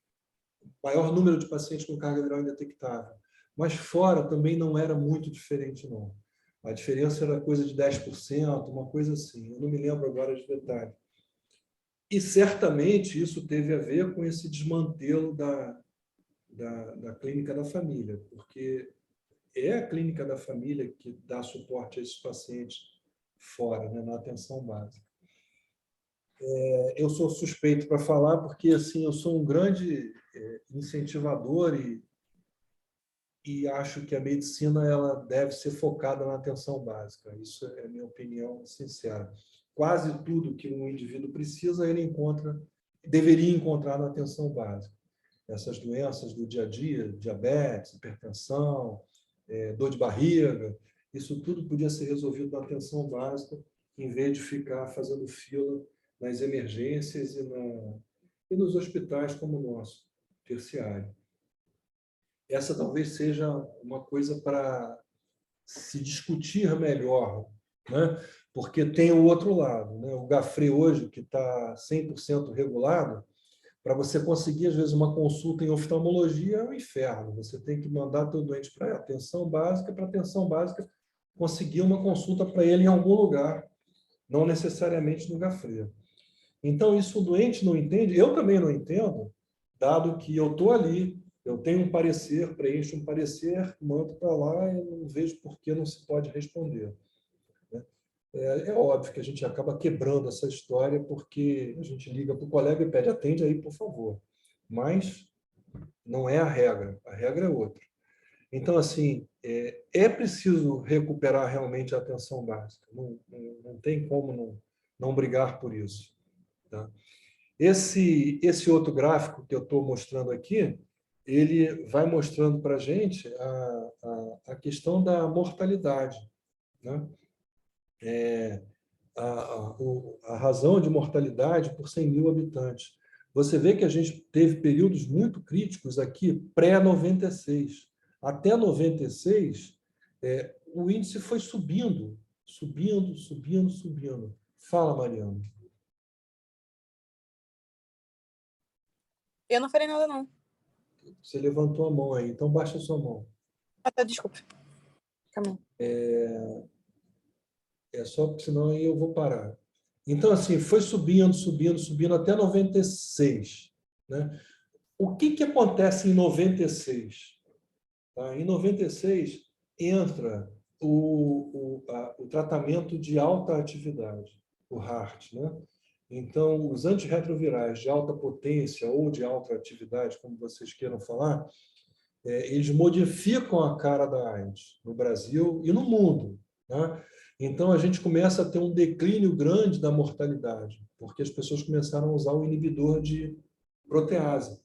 maior número de pacientes com carga viral indetectável. Mas fora também não era muito diferente, não. A diferença era coisa de 10%, uma coisa assim. Eu não me lembro agora de detalhe. E certamente isso teve a ver com esse desmantelo da clínica da família, porque é a clínica da família que dá suporte a esses pacientes fora, né, na atenção básica. Eu sou suspeito para falar porque assim, eu sou um grande incentivador e acho que a medicina ela deve ser focada na atenção básica. Isso é a minha opinião sincera. Quase tudo que um indivíduo precisa, ele deveria encontrar na atenção básica. Essas doenças do dia a dia, diabetes, hipertensão, dor de barriga, isso tudo podia ser resolvido na atenção básica, em vez de ficar fazendo fila nas emergências e nos hospitais como o nosso, terciário. Essa talvez seja uma coisa para se discutir melhor, né? Porque tem o outro lado, né? O Gafre hoje, que está 100% regulado, para você conseguir, às vezes, uma consulta em oftalmologia é um inferno. Você tem que mandar seu doente para atenção básica, conseguir uma consulta para ele em algum lugar, não necessariamente no Gafre. Então, isso o doente não entende, eu também não entendo, dado que eu estou ali, eu tenho um parecer, preencho um parecer, mando para lá e não vejo por que não se pode responder. É óbvio que a gente acaba quebrando essa história porque a gente liga para o colega e pede, atende aí, por favor. Mas não é a regra é outra. Então, assim, é preciso recuperar realmente a atenção básica. Não tem como não brigar por isso. Tá? Esse outro gráfico que eu estou mostrando aqui, ele vai mostrando para a gente a questão da mortalidade, né? A razão de mortalidade por 100 mil habitantes. Você vê que a gente teve períodos muito críticos aqui, pré-96. Até 96, o índice foi subindo. Fala, Mariana. Eu não falei nada, não. Você levantou a mão aí, então baixa a sua mão. Ah, tá, desculpa. Calma aí. Só porque senão aí eu vou parar. Então, assim, foi subindo até 96. Né? O que acontece em 96? Tá? Em 96, entra o tratamento de alta atividade, o HART. Né? Então, os antirretrovirais de alta potência ou de alta atividade, como vocês queiram falar, eles modificam a cara da AIDS no Brasil e no mundo. Né? Então, a gente começa a ter um declínio grande da mortalidade, porque as pessoas começaram a usar o inibidor de protease.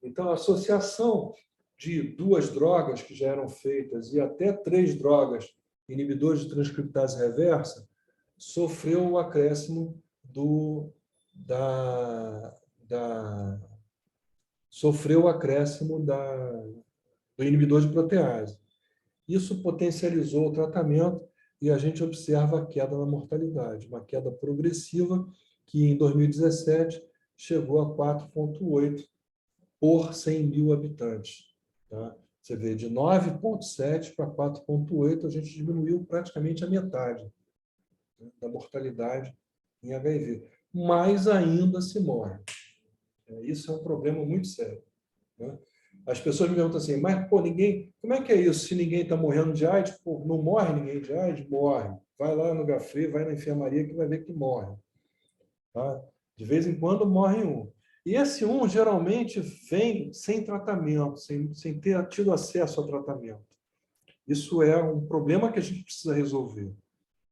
Então, a associação de 2 drogas que já eram feitas e até 3 drogas inibidores de transcriptase reversa sofreu o acréscimo do inibidor de protease. Isso potencializou o tratamento e a gente observa a queda na mortalidade, uma queda progressiva que em 2017 chegou a 4,8 por 100 mil habitantes. Tá? Você vê, de 9,7 para 4,8, a gente diminuiu praticamente a metade, né, da mortalidade em HIV. Mas ainda se morre. Isso é um problema muito sério. Né? As pessoas me perguntam assim, mas pô, como é que é isso? Se ninguém está morrendo de AIDS, pô, não morre ninguém de AIDS? Morre. Vai lá no Gafre, vai na enfermaria que vai ver que morre. Tá? De vez em quando morre um. E esse um geralmente vem sem tratamento, sem ter tido acesso ao tratamento. Isso é um problema que a gente precisa resolver.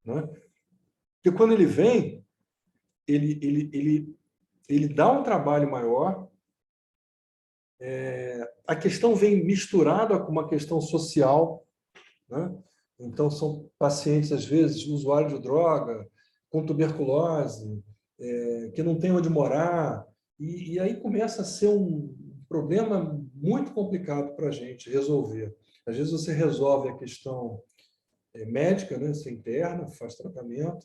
Né? Porque quando ele vem, ele dá um trabalho maior. A questão vem misturada com uma questão social. Né? Então, são pacientes, às vezes, usuários de droga, com tuberculose, que não tem onde morar. E aí começa a ser um problema muito complicado para a gente resolver. Às vezes você resolve a questão médica, né? Você interna, faz tratamento,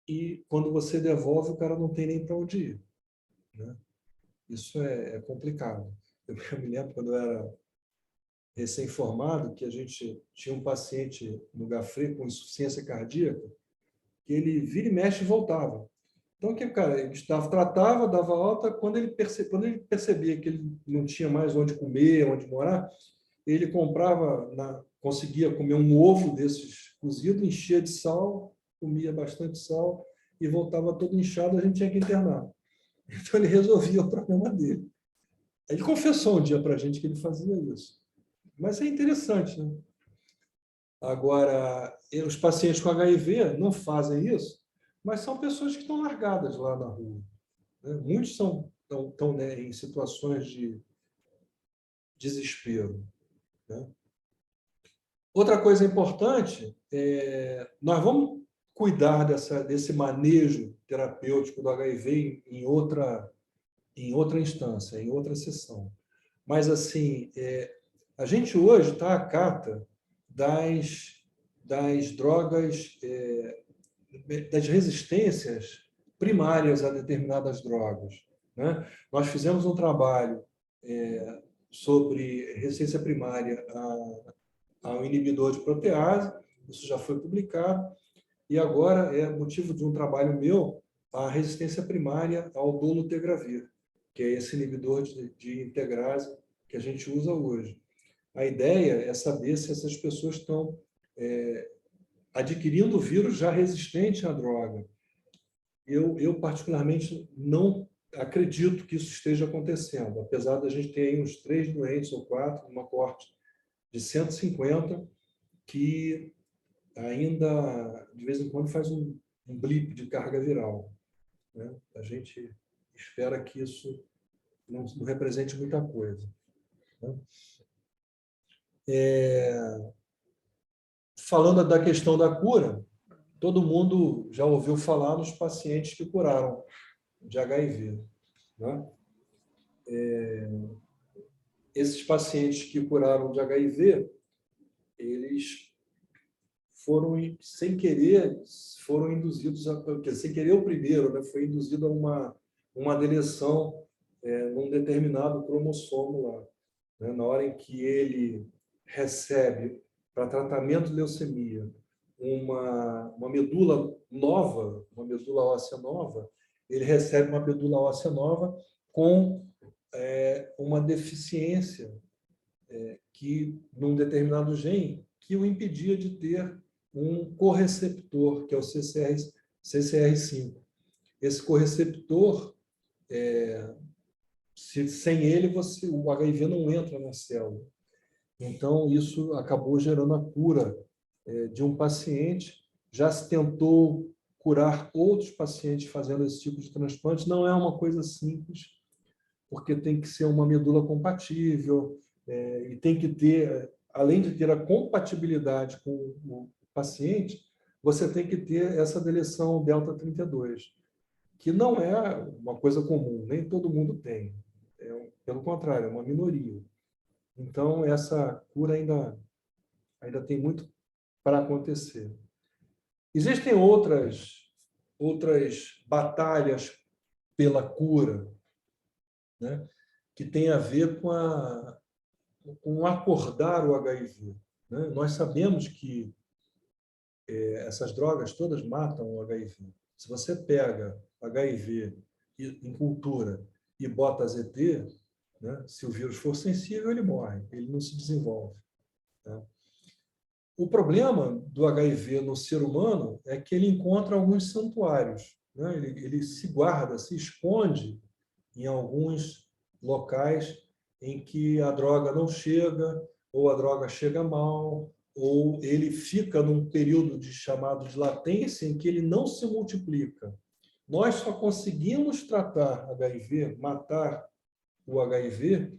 e quando você devolve, o cara não tem nem para onde ir. Né? Isso é complicado. Eu me lembro quando eu era recém-formado, que a gente tinha um paciente no Gafre com insuficiência cardíaca, que ele vira e mexe e voltava. Então, que cara, ele tratava, dava alta, quando ele percebia que ele não tinha mais onde comer, onde morar, ele conseguia comer um ovo desses cozido, enchia de sal, comia bastante sal e voltava todo inchado, a gente tinha que internar. Então, ele resolvia o problema dele. Ele confessou um dia para a gente que ele fazia isso. Mas é interessante, né? Agora, os pacientes com HIV não fazem isso, mas são pessoas que estão largadas lá na rua, né? Muitos estão né, em situações de desespero, né? Outra coisa importante, nós vamos cuidar desse manejo terapêutico do HIV em outra instância, em outra sessão. Mas, assim, a gente hoje está à cata das drogas, das resistências primárias a determinadas drogas, né? Nós fizemos um trabalho sobre resistência primária ao inibidor de protease, isso já foi publicado, e agora é motivo de um trabalho meu a resistência primária ao dolutegravir, que é esse inibidor de integrase que a gente usa hoje. A ideia é saber se essas pessoas estão adquirindo o vírus já resistente à droga. Eu particularmente, não acredito que isso esteja acontecendo, apesar da gente ter aí uns 3 doentes ou 4, uma coorte de 150, que ainda, de vez em quando, faz um blip de carga viral, né? A gente espera que isso não represente muita coisa, né? Falando da questão da cura, todo mundo já ouviu falar nos pacientes que curaram de HIV, né? Esses pacientes que curaram de HIV, eles foram, sem querer, induzidos, sem querer o primeiro, né? Foi induzido a uma deleção num determinado cromossomo lá, né? Na hora em que ele recebe, para tratamento de leucemia, uma medula nova, uma medula óssea nova, ele recebe uma medula óssea nova com uma deficiência que, num determinado gene, que o impedia de ter um correceptor, que é o CCR5. Esse correceptor, sem ele, o HIV não entra na célula. Então, isso acabou gerando a cura de um paciente. Já se tentou curar outros pacientes fazendo esse tipo de transplante. Não é uma coisa simples, porque tem que ser uma medula compatível, e tem que ter, além de ter a compatibilidade com o paciente, você tem que ter essa deleção delta 32, que não é uma coisa comum, nem todo mundo tem. Pelo contrário, é uma minoria. Então, essa cura ainda tem muito para acontecer. Existem outras batalhas pela cura, né, que tem a ver com acordar o HIV, né? Nós sabemos que essas drogas todas matam o HIV. Se você pega HIV em cultura e bota ZT, né, se o vírus for sensível, ele morre, ele não se desenvolve, né? O problema do HIV no ser humano é que ele encontra alguns santuários, né? Ele se guarda, se esconde em alguns locais em que a droga não chega, ou a droga chega mal, ou ele fica num período chamado de latência em que ele não se multiplica. Nós só conseguimos tratar HIV, matar o HIV,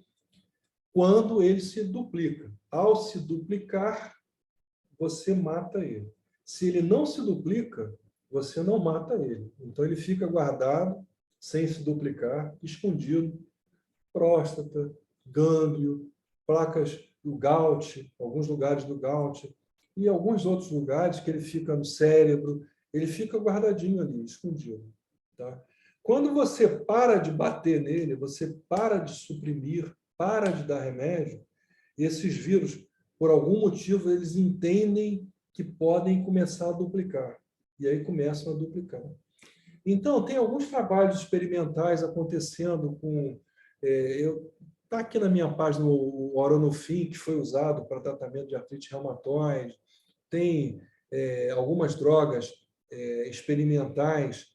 quando ele se duplica. Ao se duplicar, você mata ele. Se ele não se duplica, você não mata ele. Então, ele fica guardado, sem se duplicar, escondido. Próstata, gânglio, placas do Gout, alguns lugares do Gout, e alguns outros lugares que ele fica no cérebro, ele fica guardadinho ali, escondido, tá? Quando você para de bater nele, você para de suprimir, para de dar remédio, esses vírus, por algum motivo, eles entendem que podem começar a duplicar. E aí começam a duplicar. Então, tem alguns trabalhos experimentais acontecendo com... Está aqui na minha página o Oronofin, que foi usado para tratamento de artrite reumatoide. Tem algumas drogas experimentais,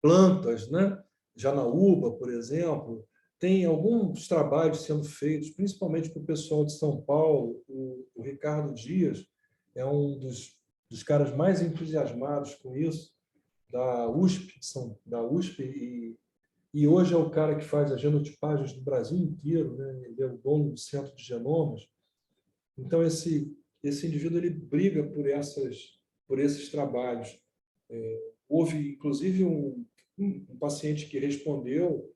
plantas, né? Janaúba, por exemplo. Tem alguns trabalhos sendo feitos, principalmente para o pessoal de São Paulo. O Ricardo Dias é um dos caras mais entusiasmados com isso, da USP, e hoje é o cara que faz as genotipagens do Brasil inteiro, né? Ele é o dono do Centro de Genomas. Então, esse indivíduo ele briga por esses trabalhos. Houve, inclusive, um paciente que respondeu,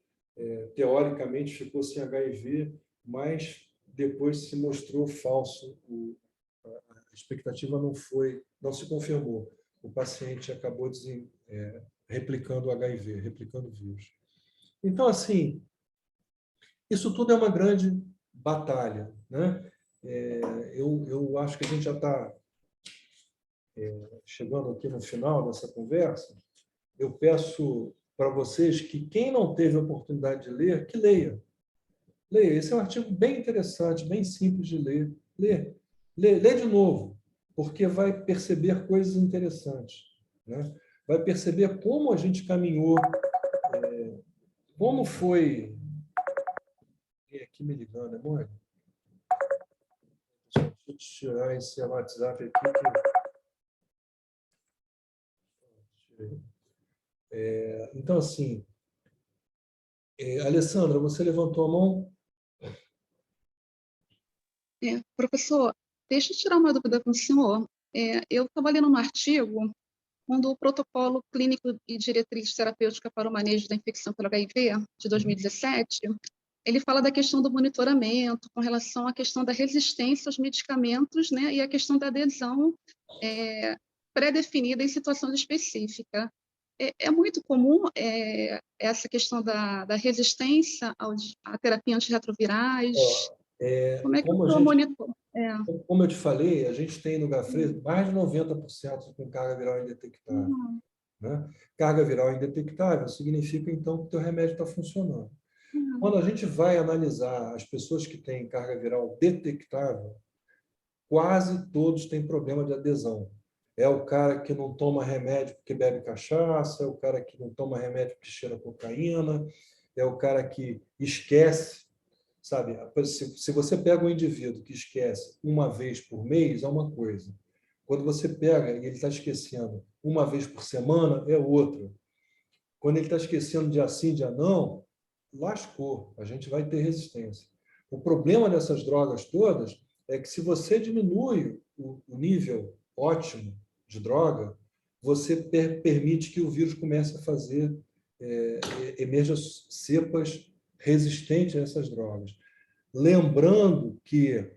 teoricamente ficou sem HIV, mas depois se mostrou falso. A expectativa não se confirmou. O paciente acabou replicando o HIV, replicando o vírus. Então, assim, isso tudo é uma grande batalha, né? Eu acho que a gente já está chegando aqui no final dessa conversa. Eu peço para vocês que quem não teve a oportunidade de ler, que leia. Leia. Esse é um artigo bem interessante, bem simples de ler. Lê de novo, porque vai perceber coisas interessantes, né? Vai perceber como a gente caminhou, como foi... Tem aqui me ligando, é bom? Deixa eu tirar esse WhatsApp aqui. Então, assim, Alessandra, você levantou a mão? Professor, deixa eu tirar uma dúvida com o senhor. Eu estava lendo um artigo quando o protocolo clínico e diretriz terapêutica para o manejo da infecção pelo HIV, de 2017, ele fala da questão do monitoramento com relação à questão da resistência aos medicamentos, né, e a questão da adesão pré-definida em situações específicas. É muito comum essa questão da resistência à terapia antirretrovirais? Como é que eu monitoro? Como eu te falei, a gente tem no Gafre mais de 90% com carga viral indetectável. Né? Carga viral indetectável significa, então, que o teu remédio está funcionando. Quando a gente vai analisar as pessoas que têm carga viral detectável, quase todos têm problema de adesão. É o cara que não toma remédio porque bebe cachaça, é o cara que não toma remédio porque cheira cocaína, é o cara que esquece, sabe? Se você pega um indivíduo que esquece uma vez por mês, é uma coisa. Quando você pega e ele está esquecendo uma vez por semana, é outra. Quando ele está esquecendo dia sim, dia não, lascou, a gente vai ter resistência. O problema dessas drogas todas é que se você diminui o nível ótimo de droga, você permite que o vírus comece a fazer emerja cepas resistentes a essas drogas. Lembrando que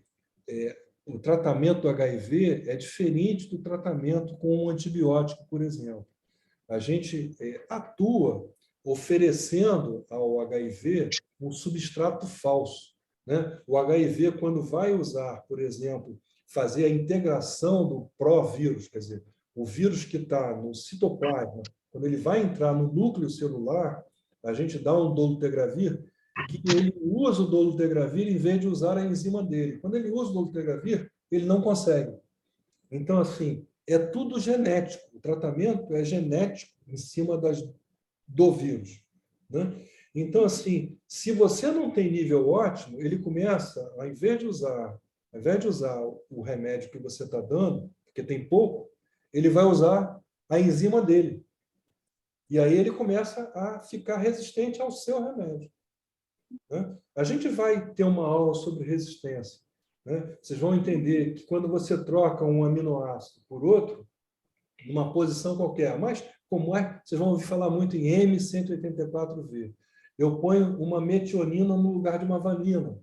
o tratamento do HIV é diferente do tratamento com um antibiótico, por exemplo. A gente atua oferecendo ao HIV um substrato falso, né? O HIV, quando vai usar, por exemplo, fazer a integração do provírus, quer dizer, o vírus que está no citoplasma, quando ele vai entrar no núcleo celular, a gente dá um dolutegravir, que ele usa o dolutegravir em vez de usar a enzima dele. Quando ele usa o dolutegravir, ele não consegue. Então, assim, é tudo genético. O tratamento é genético em cima do vírus, né? Então, assim, se você não tem nível ótimo, ele começa, ao invés de usar o remédio que você está dando, porque tem pouco, ele vai usar a enzima dele. E aí ele começa a ficar resistente ao seu remédio, né? A gente vai ter uma aula sobre resistência, né? Vocês vão entender que quando você troca um aminoácido por outro, numa posição qualquer, mas como é, vocês vão ouvir falar muito em M184V. Eu ponho uma metionina no lugar de uma vanina,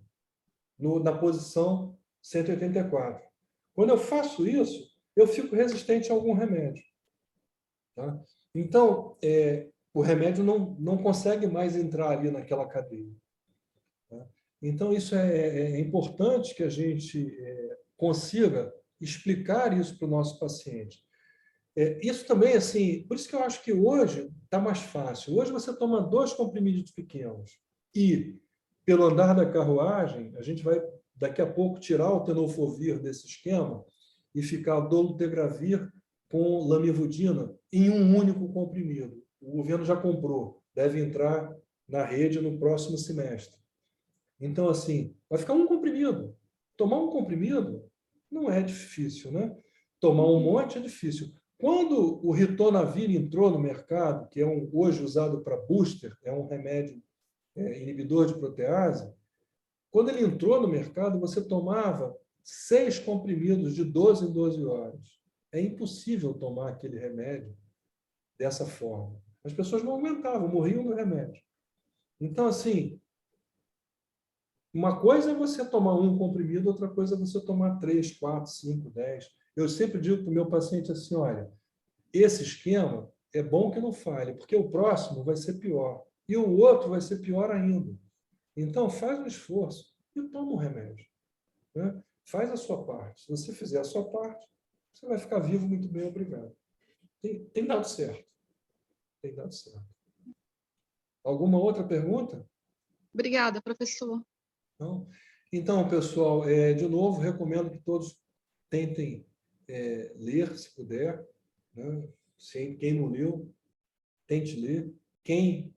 na posição 184. Quando eu faço isso, eu fico resistente a algum remédio. Tá? Então, o remédio não consegue mais entrar ali naquela cadeia. Tá? Então, isso é importante que a gente consiga explicar isso para o nosso paciente. Isso também, assim, por isso que eu acho que hoje está mais fácil. Hoje você toma 2 comprimidos pequenos e, pelo andar da carruagem, a gente vai, daqui a pouco, tirar o tenofovir desse esquema e ficar o dolutegravir com lamivudina em um único comprimido. O governo já comprou, deve entrar na rede no próximo semestre. Então, assim, vai ficar um comprimido. Tomar um comprimido não é difícil, né? Tomar um monte é difícil. Quando o ritonavir entrou no mercado, que é hoje usado para booster, é um remédio inibidor de protease, quando ele entrou no mercado, você tomava 6 comprimidos de 12 em 12 horas. É impossível tomar aquele remédio dessa forma. As pessoas não aguentavam, morriam do remédio. Então, assim, uma coisa é você tomar um comprimido, outra coisa é você tomar 3, 4, 5, 10. Eu sempre digo para o meu paciente assim, olha, esse esquema é bom que não falhe, porque o próximo vai ser pior. E o outro vai ser pior ainda. Então, faz um esforço e toma um remédio. Né? Faz a sua parte. Se você fizer a sua parte, você vai ficar vivo muito bem, obrigado. Tem dado certo. Tem dado certo. Alguma outra pergunta? Obrigada, professor. Não? Então, pessoal, de novo, recomendo que todos tentem ler, se puder. Né? Quem não leu, tente ler. Quem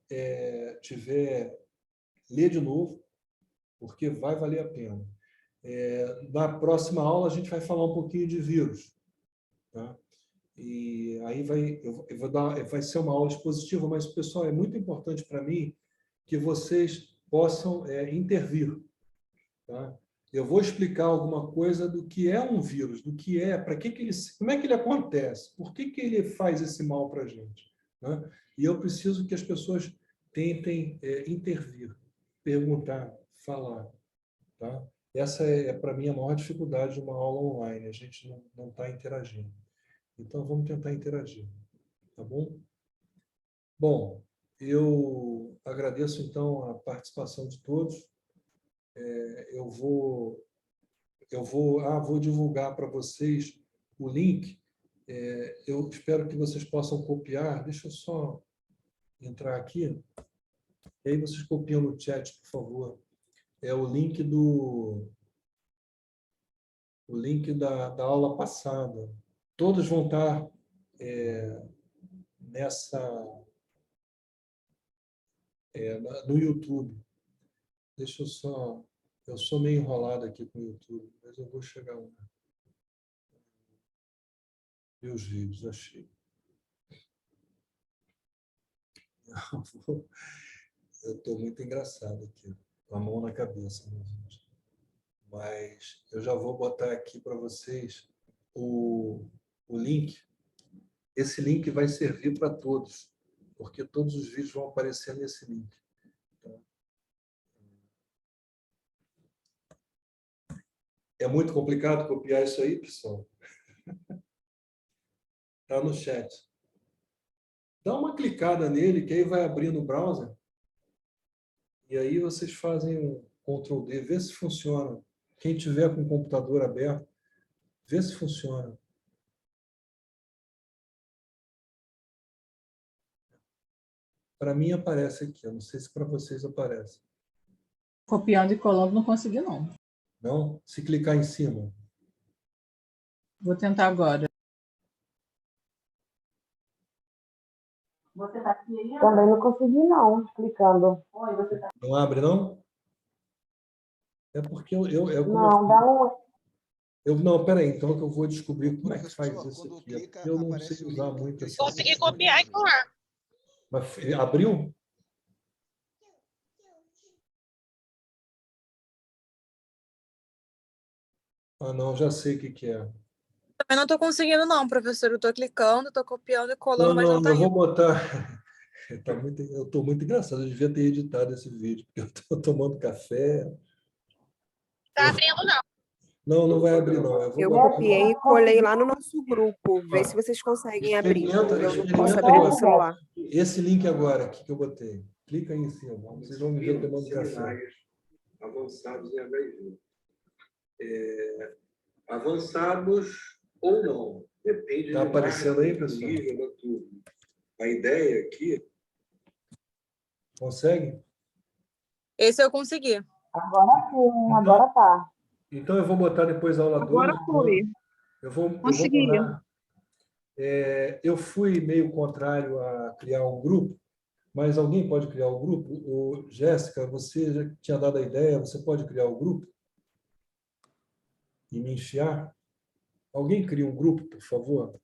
tiver, lê de novo, porque vai valer a pena. Na próxima aula, a gente vai falar um pouquinho de vírus. Tá? E aí vai ser uma aula expositiva, mas, pessoal, é muito importante para mim que vocês possam intervir. Tá? Eu vou explicar alguma coisa do que é um vírus, do que para que ele, como é que ele acontece, por que ele faz esse mal para a gente. Né? E eu preciso que as pessoas tentem intervir, perguntar, falar. Tá? Essa para mim, a maior dificuldade de uma aula online, a gente não está interagindo. Então, vamos tentar interagir. Tá bom? Bom, eu agradeço, então, a participação de todos. Vou divulgar para vocês o link. Eu espero que vocês possam copiar. Deixa eu só entrar aqui. E aí vocês copiam no chat, por favor. É o link da aula passada. Todos vão estar no YouTube. Deixa eu só... Eu sou meio enrolado aqui com o YouTube, mas eu vou chegar lá. Meus vídeos, achei. Eu estou muito engraçado aqui, com a mão na cabeça, meu gente. Mas eu já vou botar aqui para vocês o link. Esse link vai servir para todos, porque todos os vídeos vão aparecer nesse link. É muito complicado copiar isso aí, pessoal? Está no chat. Dá uma clicada nele, que aí vai abrir no browser. E aí vocês fazem um Ctrl+D, vê se funciona. Quem tiver com o computador aberto, vê se funciona. Para mim aparece aqui, eu não sei se para vocês aparece. Copiando e colando não consegui, não. Não? Se clicar em cima. Vou tentar agora. Também não consegui, não, clicando. Não abre, não? É porque Não, dá um... Não, peraí, então que eu vou descobrir como é que faz isso aqui. Eu não sei usar muito essa... Consegui copiar e colar. Mas abriu? Ah, não, já sei o que é. Também não estou conseguindo, não, professor. Eu estou clicando, estou copiando e colando, mas não está eu indo. vou botar... Eu estou muito engraçado, eu devia ter editado esse vídeo, porque eu estou tomando café. Está abrindo, não. Não vai abrir, não. Eu copiei e colei lá no nosso grupo. Vê se vocês conseguem abrir. Eu não posso abrir no celular. Esse link agora aqui que eu botei. Clica aí em cima. Vocês vão me ver tomando café. Avançados em HIV. Avançados ou não. Depende. Está aparecendo aí, pessoal? Nível da turma. A ideia aqui... Consegue? Esse eu consegui. Agora sim, agora tá. Então, eu vou botar depois a aula 2. Agora foi. Eu vou Consegui. eu fui meio contrário a criar um grupo, mas alguém pode criar o grupo? Jéssica, você já tinha dado a ideia, você pode criar o grupo? E me enfiar? Alguém cria um grupo, por favor?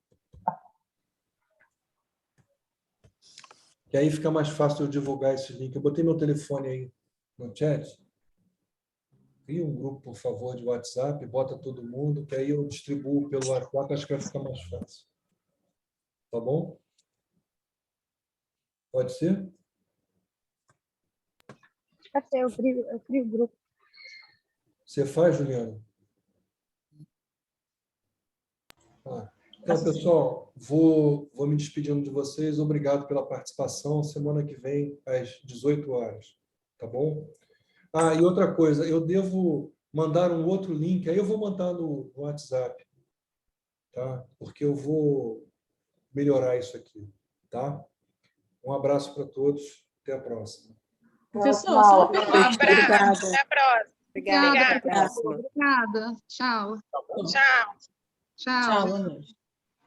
Que aí fica mais fácil eu divulgar esse link. Eu botei meu telefone aí no chat. Cria um grupo, por favor, de WhatsApp, bota todo mundo, que aí eu distribuo pelo WhatsApp, acho que vai ficar mais fácil. Tá bom? Pode ser? Eu crio o grupo. Você faz, Juliana? Então, pessoal, vou me despedindo de vocês. Obrigado pela participação. Semana que vem, às 18 horas. Tá bom? E outra coisa, eu devo mandar um outro link, aí eu vou mandar no WhatsApp, tá? Porque eu vou melhorar isso aqui, tá? Um abraço para todos. Até a próxima. Professor, só uma pergunta. Abraço. Até a próxima. Obrigada. Obrigada. Tchau. Tchau. Tchau. Tchau, boa noite.